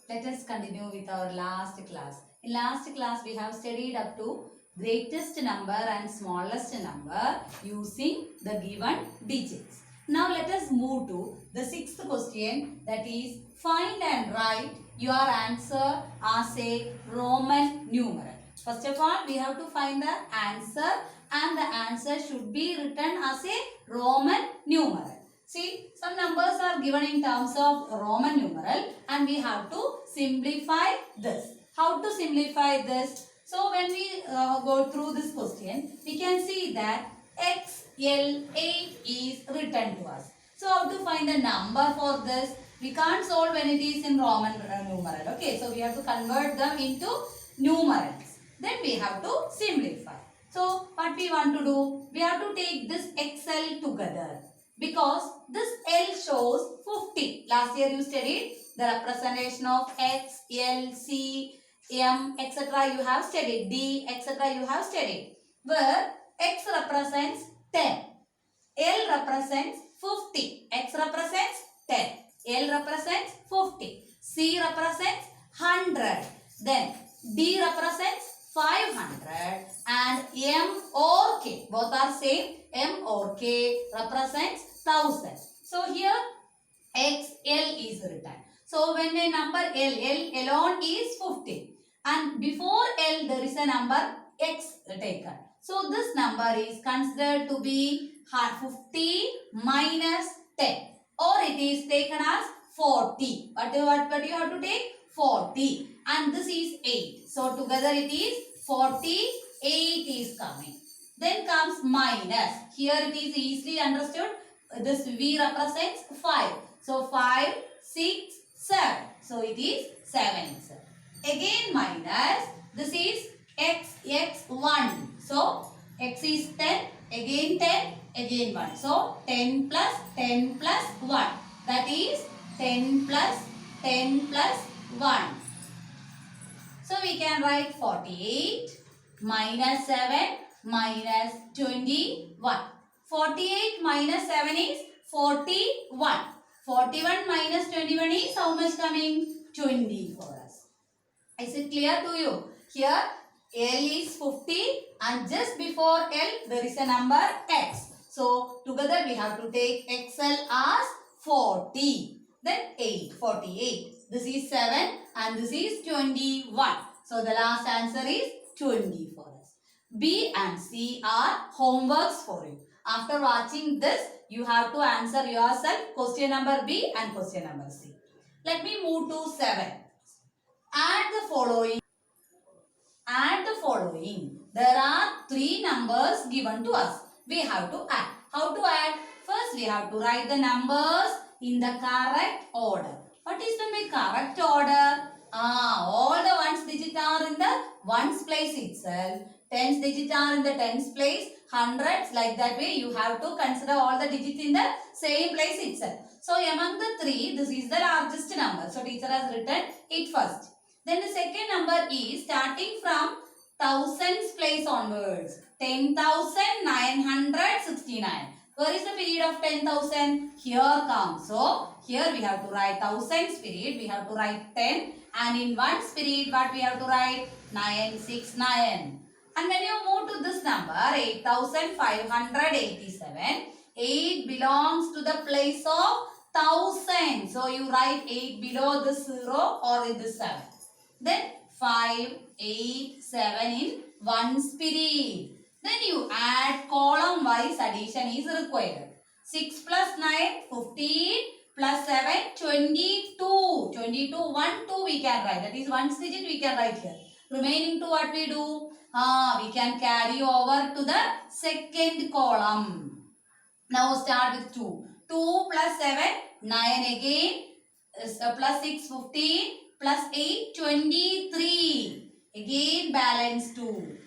Let us continue with our last class. In last class, we have studied up to greatest number and smallest number using the given digits. Now let us move to the sixth question, that is find and write your answer as a Roman numeral. First of all, we have to find the answer and the answer should be written as a Roman numeral. See, some numbers are given in terms of Roman numeral and we have to simplify this. How to simplify this? So, when we go through this question, we can see that XL8 is written to us. So, how to find the number for this? We can't solve when it is in Roman numeral. Okay, so we have to convert them into numerals. Then we have to simplify. So, what we want to do? We have to take this XL together. Because this L shows 50. Last year you studied the representation of X, L, C, M, etc. You have studied. D, etc. You have studied. Where X represents 10. L represents 50. X represents 10. L represents 50. C represents 100. Then D represents 500 and M or K, both are same. M or K represents 1000. So here XL is written. So when a number L alone is 50 and before L there is a number X taken. So this number is considered to be 50 minus 10 or it is taken as 40. What you have to take? 40 and this is 8. So together it is 48 is coming. Then comes minus. Here it is easily understood. This V represents 5. So 5, 6, 7. So it is 7. Again minus. This is X1. So X is 10. Again 10. Again 1. So 10 plus 10 plus 1. That is 10 plus 10 plus 1. So we can write 48 minus 7 minus 21. 48 minus 7 is 41. 41 minus 21 is how much coming? 20 for us. Is it clear to you? Here L is 50 and just before L there is a number X. So together we have to take XL as 40. Then 8, 48. This is 7 and this is 21. So the last answer is 20 for us. B and C are homeworks for you. After watching this, you have to answer yourself question number B and question number C. Let me move to 7. Add the following. Add the following. There are 3 numbers given to us. We have to add. How to add? First, we have to write the numbers in the correct order. What is the correct order? All the ones digit are in the ones place itself. Tens digit are in the tens place. Hundreds, like that way you have to consider all the digits in the same place itself. So among the 3, this is the largest number. So teacher has written it first. Then the second number is starting from thousands place onwards. 10,969. Where is the period of 10,000? Here comes. So here we have to write thousands period. We have to write 10. And in ones period what we have to write? 969. And when you move to this number 8,587, 8 belongs to the place of 1000. So you write 8 below the 0 or in the 7. Then 5, 8, 7 in ones period. Then you add column wise addition is required. 6 plus 9, 15 plus 7, 22. 22, 1, 2 we can write. That is ones digit we can write here. Remaining 2 what we do? We can carry over to the second column. Now start with 2. 2 plus 7, 9 again. Plus 6, 15. Plus 8, 23. Again balance 2.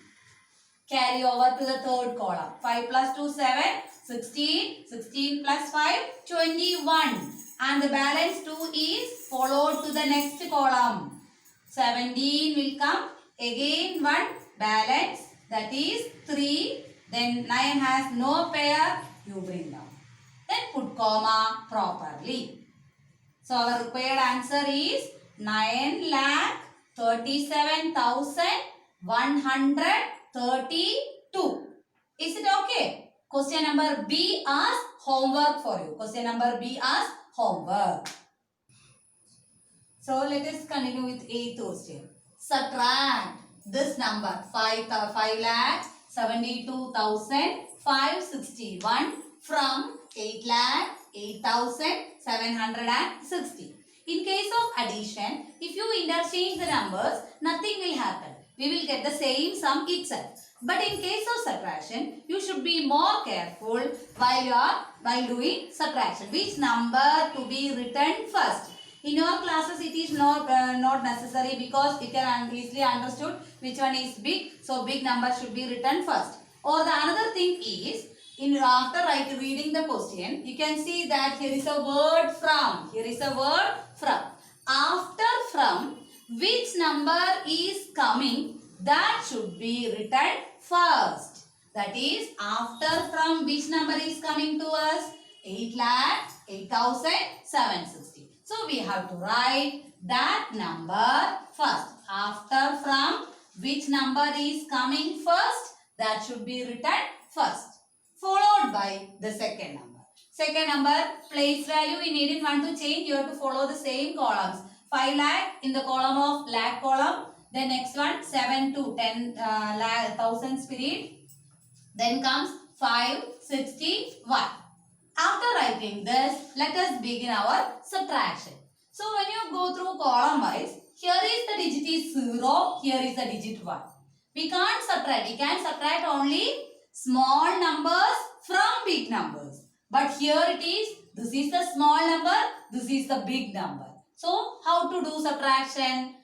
Carry over to the third column. 5 plus 2, 7. 16. 16 plus 5, 21. And the balance 2 is followed to the next column. 17 will come. Again 1 balance, that is 3. Then 9 has no pair. You bring down. Then put comma properly. So our required answer is 9,37,132. Is it okay? Question number B as homework for you. Question number B as homework. So let us continue with 8th question. Subtract this number 5,72,561 from 8,08,760. In case of addition, if you interchange the numbers, nothing will happen. We will get the same sum itself. But in case of subtraction, you should be more careful while doing subtraction. Which number to be written first? In your classes, it is not necessary because you can easily understood which one is big. So big number should be written first. Or the another thing is, after reading the question, you can see that here is a word from. Here is a word from. After from, which number is coming, that should be written first. That is, after from which number is coming to us? 8,08,760. So we have to write that number first. After from which number is coming first, that should be written first. Followed by the second number. Second number, place value, we needn't want to change. You have to follow the same columns. 5 lakh in the column of lakh column. Then next one, 7 to 10,000 spirit. Then comes 561. After writing this, let us begin our subtraction. So when you go through column wise, here is the digit is 0, here is the digit 1. We can't subtract. We can subtract only small numbers from big numbers. But here it is, this is the small number, this is the big number. So how to do subtraction?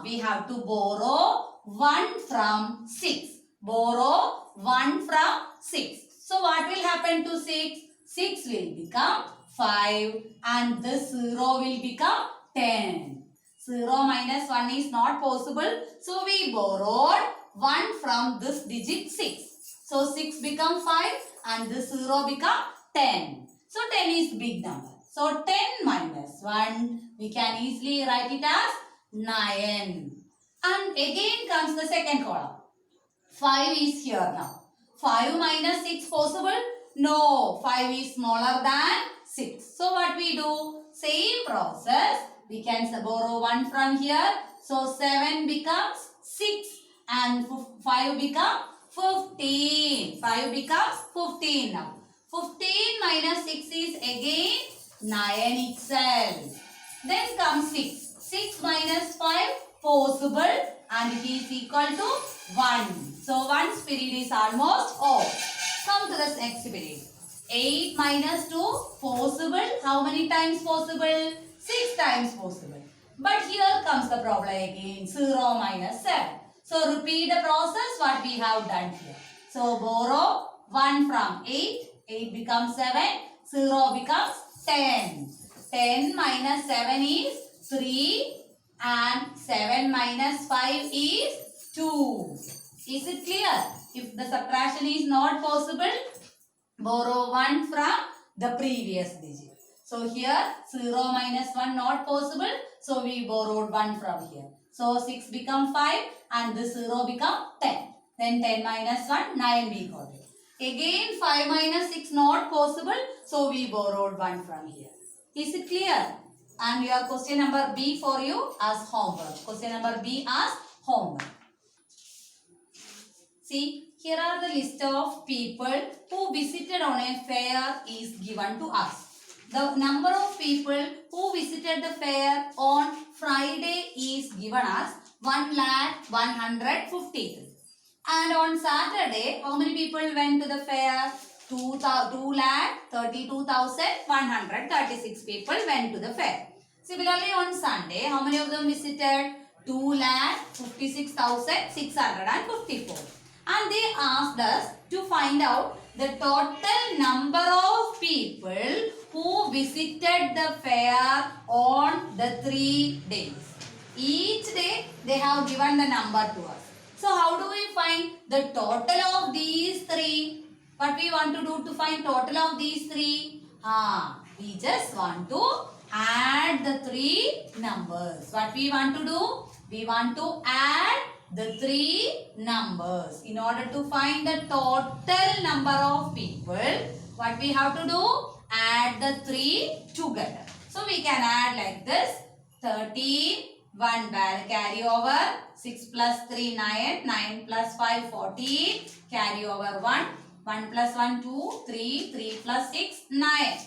We have to borrow 1 from 6. Borrow 1 from 6. So what will happen to 6? 6 will become 5 and this 0 will become 10. 0 minus 1 is not possible. So we borrowed 1 from this digit 6. So 6 become 5 and this 0 become 10. So 10 is big number. So 10 minus 1, we can easily write it as 9. And again comes the second column. 5 is here now. 5 minus 6 possible? No, 5 is smaller than 6. So what we do? Same process. We can borrow 1 from here. So 7 becomes 6 and 5 becomes 15. 5 becomes 15 now. 15 minus 6 is again 9 itself. Then comes 6. 6 minus 5 possible and it is equal to 1. So 1 period is almost off. Come to the next period. 8 minus 2 possible. How many times possible? 6 times possible. But here comes the problem again. 0 minus 7. So repeat the process what we have done here. So borrow 1 from 8. 8 becomes 7. 0 becomes 10. 10 minus 7 is 3 and 7 minus 5 is 2. Is it clear? If the subtraction is not possible, borrow 1 from the previous digit. So here 0 minus 1 not possible. So we borrowed 1 from here. So 6 become 5 and this 0 become 10. Then 10 minus 1, 9 we got it. Again 5 minus 6 not possible. So we borrowed 1 from here. Is it clear? And your question number B for you as homework. Question number B as homework. See, here are the list of people who visited on a fair is given to us. The number of people who visited the fair on Friday is given as 1,153. And on Saturday, how many people went to the fair? 2,32,136 people went to the fair. Similarly, on Sunday, how many of them visited? 2,56,654. And they asked us to find out the total number of people who visited the fair on the 3 days. Each day they have given the number to us. So how do we find the total of these 3? What we want to do to find total of these 3? We just want to add the three numbers. What we want to do? We want to add the three numbers. In order to find the total number of people, what we have to do? Add the three together. So we can add like this. 13, 1 carry over, 6 plus 3, 9, 9 plus 5, 14, carry over 1, 1 plus 1, 2, 3, 3 plus 6, 9.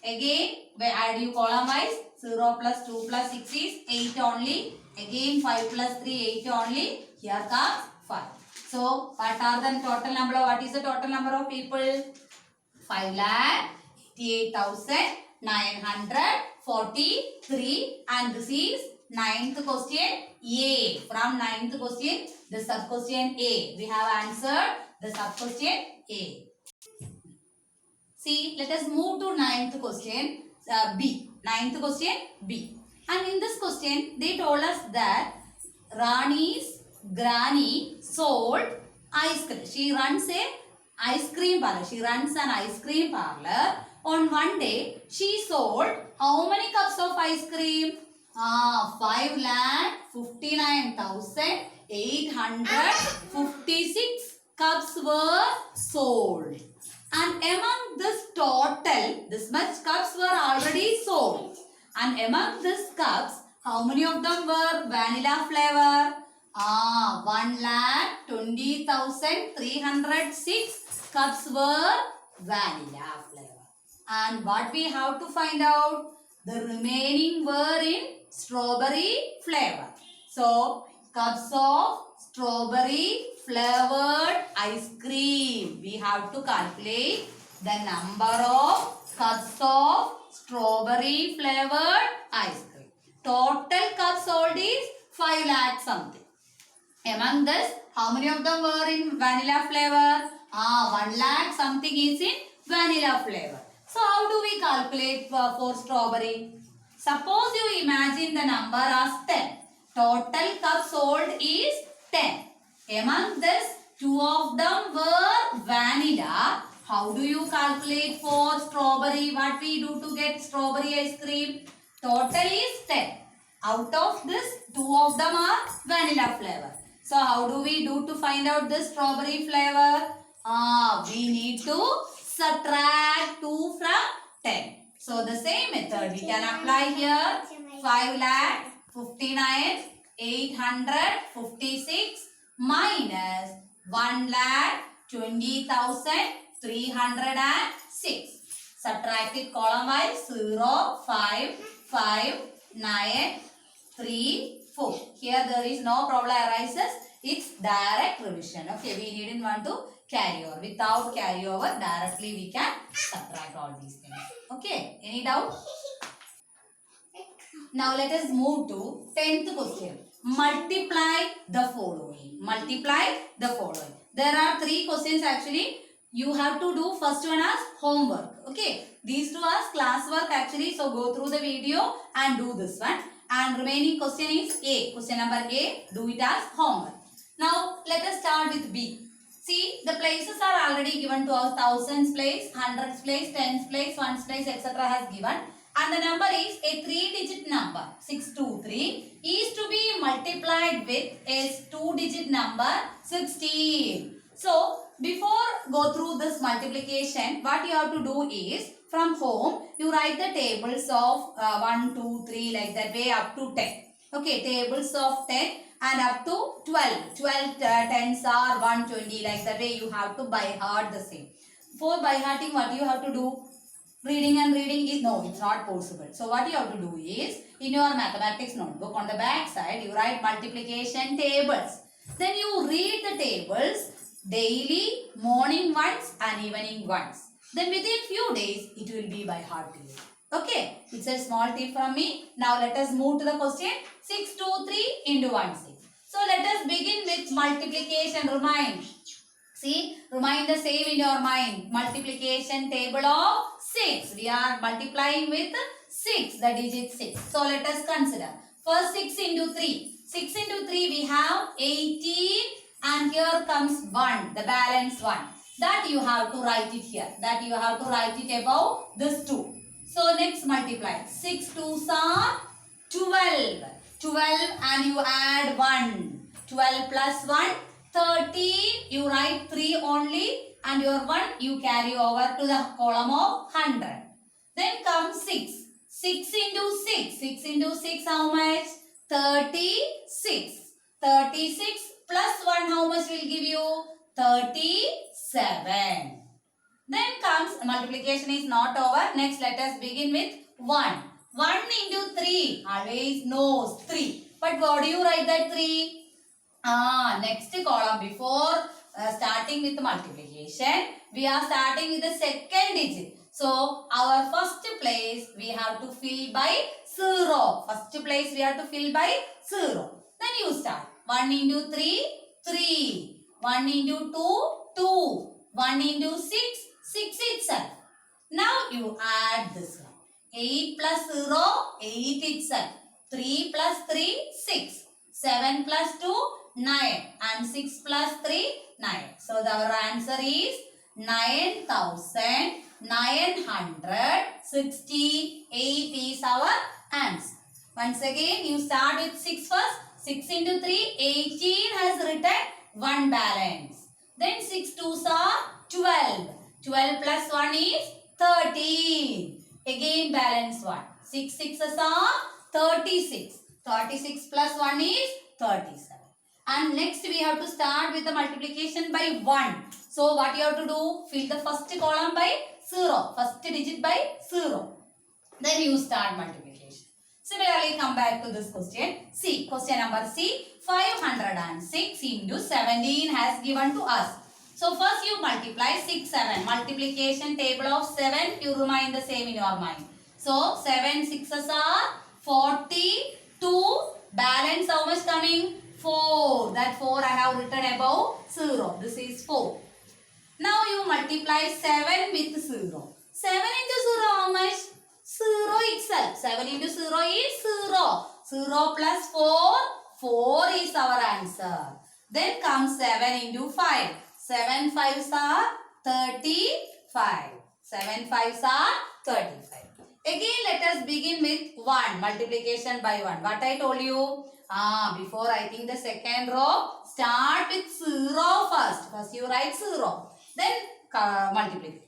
Again, we add you column wise, 0 plus 2 plus 6 is 8 only. Again, 5 plus 3, 8 only. Here comes 5. So, what are the total number? What is the total number of people? 5,88,943, and this is 9th question A. From 9th question, the sub question A. We have answered the sub question A. See, let us move to 9th question B. 9th question B. And in this question, they told us that Rani's granny sold ice cream. She runs a ice cream parlor. She runs an ice cream parlor. On one day, she sold how many cups of ice cream? 5,59,856 cups were sold. And among this total, this much cups were already sold. And among these cups, how many of them were vanilla flavor? 1,20,306 cups were vanilla flavor. And what we have to find out? The remaining were in strawberry flavor. So, cups of strawberry flavored ice cream. We have to calculate the number of cups of strawberry flavored ice cream. Total cups sold is 5 lakh something. Among this, how many of them were in vanilla flavor? 1 lakh something is in vanilla flavor. So, how do we calculate for strawberry? Suppose you imagine the number as 10. Total cups sold is 10. Among this, 2 of them were vanilla. How do you calculate for strawberry? What we do to get strawberry ice cream? Total is 10. Out of this, 2 of them are vanilla flavor. So, how do we do to find out this strawberry flavor? We need to subtract 2 from 10. So, the same method we can apply here. 5,59,856 minus 1,20,306. Subtract it column wise. 0, 5, 5, 9, 3, 4. Here there is no problem arises. It's direct revision. Okay, we didn't want to carry over. Without carry over, directly we can subtract all these things. Okay, any doubt? Now let us move to 10th question. Multiply the following. Multiply the following. There are 3 questions actually. You have to do first one as homework. Okay, these 2 as classwork actually. So go through the video and do this one. And remaining question is A. Question number A. Do it as homework. Now let us start with B. See, the places are already given to us. Thousands place, hundreds place, tens place, ones place, etc. has given. And the number is a 3-digit number. 623 is to be multiplied with a 2-digit number 16. So, before go through this multiplication, what you have to do is, from home, you write the tables of 1, 2, 3 like that way up to 10. Okay, tables of 10 and up to 12. 12 tens are 120 like that way you have to by heart the same. For by hearting, what you have to do? Reading and reading is, no, it's not possible. So what you have to do is, in your mathematics notebook, on the back side, you write multiplication tables. Then you read the tables daily, morning once and evening once. Then within few days, it will be by heart to you. Okay, it's a small tip from me. Now let us move to the question. 623 into 16. So let us begin with multiplication. Remind. See, remind the same in your mind. Multiplication table of 6. We are multiplying with 6, the digit 6. So let us consider. First 6 into 3. 6 into 3 we have 18 and here comes 1, the balance 1. That you have to write it here. That you have to write it above this 2. So next multiply. 6 2s are 12. 12 and you add 1. 12 plus 1, 13. You write 3 only and your 1 you carry over to the column of 100. Then comes 6. 6 into 6. 6 into 6 how much? 36. 36 plus 1 how much will give you? 37. Then comes multiplication is not over. Next let us begin with 1. 1 into 3 always knows 3. But what do you write that 3? Next column before starting with multiplication. We are starting with the second digit. So our first place we have to fill by 0. First place we have to fill by 0. Then you start. 1 into 3, 3. 1 into 2, 2. 1 into 6, 6 itself. Now you add this one. 8 plus 0, 8 itself. 3 plus 3, 6. 7 plus 2, 9. And 6 plus 3, 9. So our answer is 9,968 is our answer. Once again you start with 6 first. 6 into 3, 18 has written 1 balance. Then 6 2s are 12. 12 plus 1 is 13. Again balance 1. 6 6s are 36. 36 plus 1 is 37. And next we have to start with the multiplication by 1. So what you have to do? Fill the first column by 0. First digit by 0. Then you start multiplication. Similarly, come back to this question. See, question number C. 506 into 17 has given to us. So first you multiply 6, 7. Multiplication table of 7, you remind the same in your mind. So 7 6s are 42. Balance how much coming? 4. That 4 I have written above 0. This is 4. Now you multiply 7 with 0. 7 into 0 how much? 0 itself. 7 into 0 is 0. 0 plus 4. 4 is our answer. Then comes 7 into 5. 7 5s are 35. 7 5s are 35. Again let us begin with 1. Multiplication by 1. What I told you? Before writing the second row, start with 0 first. First you write 0. Then multiply.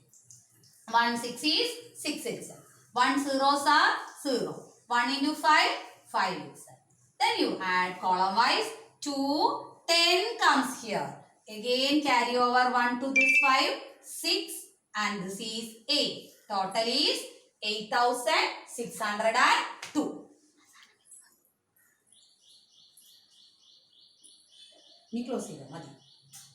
1 6 is 6 itself. 1 zeros are 0. 1 into 5, 5 itself. Then you add column wise. 2, 10 comes here. Again carry over 1 to this 5, 6 and this is 8. Total is 8,602. Ni close here, Madi.